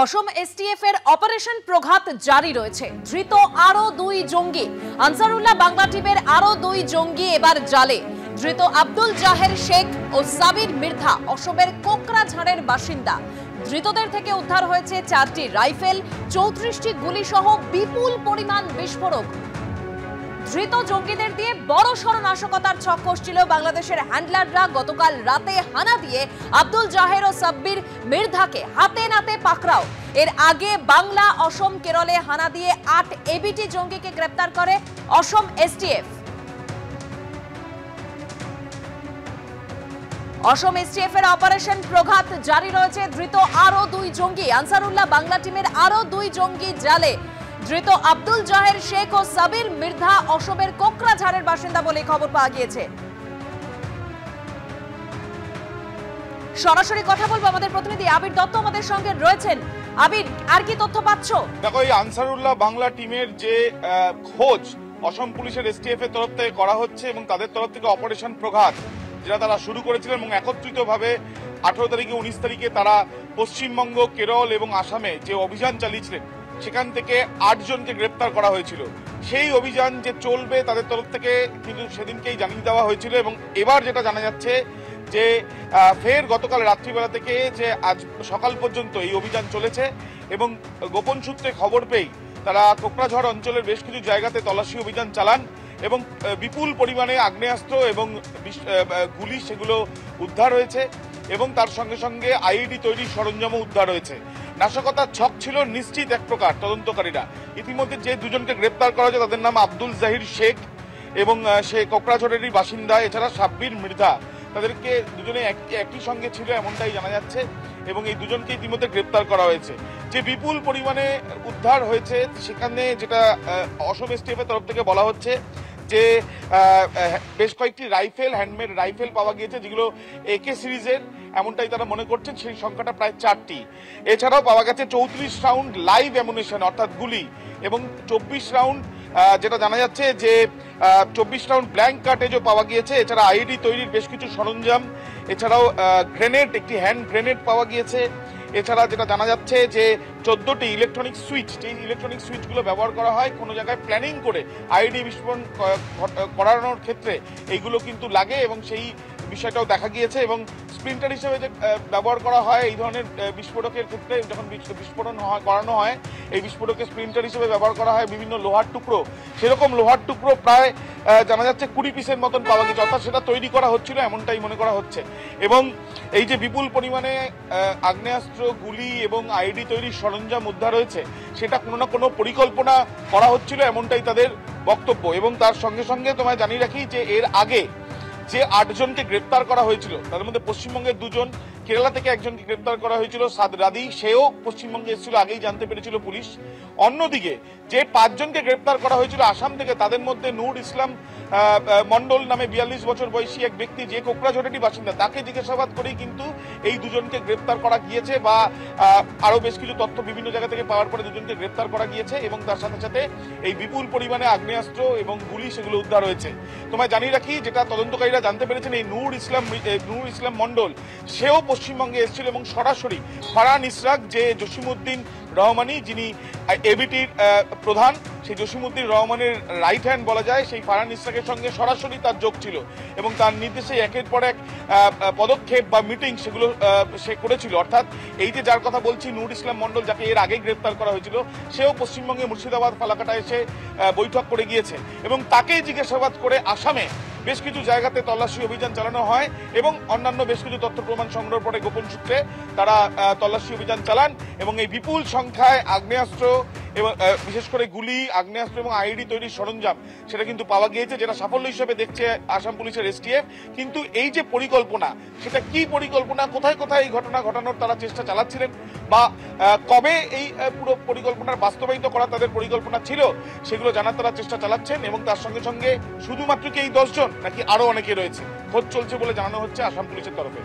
অসম STF এর operation Praghat জারি রয়েছে। ধৃত আরো দুই জঙ্গি। আনসারুল্লাহ বাংলা টিমের আরো দুই জঙ্গি এবার জালে। ধৃত আব্দুল জাহের শেখ ও সাবির মির্ধা অসমের কোকরাঝাড়ের বাসিন্দা। ধৃতদের থেকে উদ্ধার হয়েছে 4টি রাইফেল, 34টি গুলি সহ বিপুল পরিমাণ বিস্ফোরক। ধৃত জঙ্গিদের দিয়ে বড়সড় নাশকতার ছক কষছিল বাংলাদেশের হ্যান্ডলাররা। গতকাল রাতে হানা দিয়ে আব্দুল জাহের ও সাব্বির মির্ধাকে হাতে নাতে পাকড়াও। এর আগে বাংলা, অসম, কেরলে হানা দিয়ে 8 এবিটি জঙ্গিকে গ্রেপ্তার করে অসম এসটিএফ। অসম এসটিএফ এর অপারেশন প্রঘাত জারি রয়েছে। ধৃত আরো দুই জঙ্গি। আনসারুল্লাহ বাংলা টিমের আরো দুই জঙ্গি জালে। ধৃত আব্দুল জাহের শেখ ও সাবির মির্ধা অসমের কোকরাঝাড়ের বাসিন্দা বলে খবর পাওয়া গিয়েছে। সরাসরি কথা বলবো, আমাদের প্রতিনিধি আবির দত্ত আমাদের সঙ্গে রয়েছেন। আবির, আর কি তথ্য পাচ্ছ? দেখো, এই আনসারুল্লাহ বাংলা টিমের যে খোঁজ অসম পুলিশের এসটিএফ এর তরফ থেকে করা হচ্ছে এবং তাদের তরফ থেকে অপারেশন প্রঘাত যেটা তারা শুরু করেছিলেন এবং একত্রিতভাবে 18 তারিখে 19 তারিখে তারা পশ্চিমবঙ্গ, কেরল এবং আসামে যে অভিযান চালিয়েছিলেন সেখান থেকে 8 জনকে গ্রেপ্তার করা হয়েছিল। সেই অভিযান যে চলবে তাদের তরফ থেকে কিন্তু সেদিনকেই জানিয়ে দেওয়া হয়েছিল এবং এবার যেটা জানা যাচ্ছে যে ফের গতকাল রাত্রিবেলা থেকে যে আজ সকাল পর্যন্ত এই অভিযান চলেছে এবং গোপন সূত্রে খবর পেয়ে তারা কোকরাঝাড় অঞ্চলের বেশ কিছু জায়গাতে তল্লাশি অভিযান চালান এবং বিপুল পরিমাণে আগ্নেয়াস্ত্র এবং গুলি সেগুলো উদ্ধার হয়েছে এবং তার সঙ্গে সঙ্গে আইইডি তৈরির সরঞ্জামও উদ্ধার হয়েছে। নাশকতার ছক ছিল নিশ্চিত এক প্রকার। তদন্তকারীরা ইতিমধ্যে যে দুজনকে গ্রেপ্তার করা হয়েছে তাদের নাম আব্দুল জাহির শেখ এবং সে কোকরাঝাড়েরই বাসিন্দা, এছাড়া সাব্বির মির্ধা। তাদেরকে দুজনে একই সঙ্গে ছিল এমনটাই জানা যাচ্ছে এবং এই দুজনকে ইতিমধ্যে গ্রেপ্তার করা হয়েছে। যে বিপুল পরিমাণে উদ্ধার হয়েছে সেখানে যেটা অসম এসটিএফ এর তরফ থেকে বলা হচ্ছে যে বেশ কয়েকটি রাইফেল, হ্যান্ডমেড রাইফেল পাওয়া গিয়েছে যেগুলো একে সিরিজের, এমনটাই তারা মনে করছেন। সেই সংখ্যাটা প্রায় 4টি। এছাড়াও পাওয়া গেছে 34 রাউন্ড লাইভ অ্যামুনিশন অর্থাৎ গুলি এবং 24 রাউন্ড যেটা জানা যাচ্ছে যে 24 রাউন্ড ব্ল্যাঙ্ক কার্টেজও পাওয়া গিয়েছে। এছাড়া আইডি তৈরির বেশ কিছু সরঞ্জাম, এছাড়াও গ্রেনেড, একটি হ্যান্ড গ্রেনেড পাওয়া গিয়েছে। এছাড়া যেটা জানা যাচ্ছে যে 14টি ইলেকট্রনিক সুইচ, যে ইলেকট্রনিক সুইচগুলো ব্যবহার করা হয় কোনো জায়গায় প্ল্যানিং করে আইডি বিস্ফোরণ করানোর ক্ষেত্রে এইগুলো কিন্তু লাগে এবং সেই বিষয়টাও দেখা গিয়েছে। এবং স্প্লিন্টার হিসেবে যে ব্যবহার করা হয় এই ধরনের বিস্ফোরকের ক্ষেত্রে, যখন বিস্ফোরণ করানো হয় এই বিস্ফোরকের স্প্লিন্টার হিসেবে ব্যবহার করা হয় বিভিন্ন লোহার টুকরো। সেরকম লোহার টুকরো প্রায় জানা যাচ্ছে 20 পিসের মতন পাওয়া গেছে, অর্থাৎ সেটা তৈরি করা হচ্ছিল এমনটাই মনে করা হচ্ছে। এবং এই যে বিপুল পরিমাণে আগ্নেয়াস্ত্র, গুলি এবং আইডি তৈরির সরঞ্জাম উদ্ধার হয়েছে সেটা কোনো না কোনো পরিকল্পনা করা হচ্ছিল এমনটাই তাদের বক্তব্য। এবং তার সঙ্গে সঙ্গে তোমায় জানিয়ে রাখি যে এর আগে যে 8 জনকে গ্রেপ্তার করা হয়েছিল তাদের মধ্যে পশ্চিমবঙ্গের 2 জন, কেরালা থেকে একজনকে গ্রেপ্তার করা হয়েছিল সাদ রাদি, সেও পশ্চিমবঙ্গে এসেছিল, আগেই জানতে পেরেছিল পুলিশ। অন্যদিকে যে 5 জনকে গ্রেপ্তার করা হয়েছিল আসাম থেকে তাদের মধ্যে নূর ইসলাম মন্ডল নামে 42 বছর বয়সী এক ব্যক্তি, যে কোকরাঝাড়েরই বাসিন্দা, তাকে জিজ্ঞাসাবাদ করেই কিন্তু এই 2 জনকে গ্রেপ্তার করা গিয়েছে বা আরো বেশ কিছু তথ্য বিভিন্ন জায়গা থেকে পাওয়ার পরে 2 জনকে গ্রেপ্তার করা গিয়েছে এবং তার সাথে সাথে এই বিপুল পরিমাণে আগ্নেয়াস্ত্র এবং গুলি সেগুলো উদ্ধার হয়েছে। তোমায় জানিয়ে রাখি যেটা তদন্তকারীরা জানতে পেরেছেন, এই নূর ইসলাম মন্ডল সেও পশ্চিমবঙ্গে এসেছিল এবং সরাসরি ফারহান ইসরাক, যে জসিমউদ্দিন রহমানি যিনি এবিটির প্রধান, সেই জসিমউদ্দিন রহমানের রাইট হ্যান্ড বলা যায়, সেই ফারহান ইসরাকের সঙ্গে সরাসরি তার যোগ ছিল এবং তার নির্দেশে একের পর এক পদক্ষেপ বা মিটিং সেগুলো সে করেছিল। অর্থাৎ এই যে যার কথা বলছি নূর ইসলাম মন্ডল, যাকে এর আগে গ্রেপ্তার করা হয়েছিল, সেও পশ্চিমবঙ্গে মুর্শিদাবাদ ফালাকাটা এসে বৈঠক করে গিয়েছে এবং তাকেই জিজ্ঞাসাবাদ করে আসামে বেশ কিছু জায়গাতে তল্লাশি অভিযান চালানো হয় এবং অন্যান্য বেশ কিছু তথ্য প্রমাণ সংগ্রহের পরে গোপন সূত্রে তারা তল্লাশি অভিযান চালান এবং এই বিপুল সংখ্যায় আগ্নেয়াস্ত্র এবং বিশেষ করে গুলি, আগ্নেয়াস্ত্র এবং আইডি তৈরির সরঞ্জাম সেটা কিন্তু পাওয়া গিয়েছে, যেটা সাফল্য হিসেবে দেখছে আসাম পুলিশের এসটিএফ। কিন্তু এই যে পরিকল্পনা, সেটা কি পরিকল্পনা, কোথায় কোথায় এই ঘটনা ঘটানোর তারা চেষ্টা চালাচ্ছিলেন বা কবে এই পুরো পরিকল্পনার বাস্তবায়িত করা তাদের পরিকল্পনা ছিল, সেগুলো জানার তারা চেষ্টা চালাচ্ছেন। এবং তার সঙ্গে সঙ্গে শুধুমাত্র কি এই 10 জন নাকি আরো অনেকে রয়েছে, খোঁজ চলছে বলে জানানো হচ্ছে আসাম পুলিশের তরফে।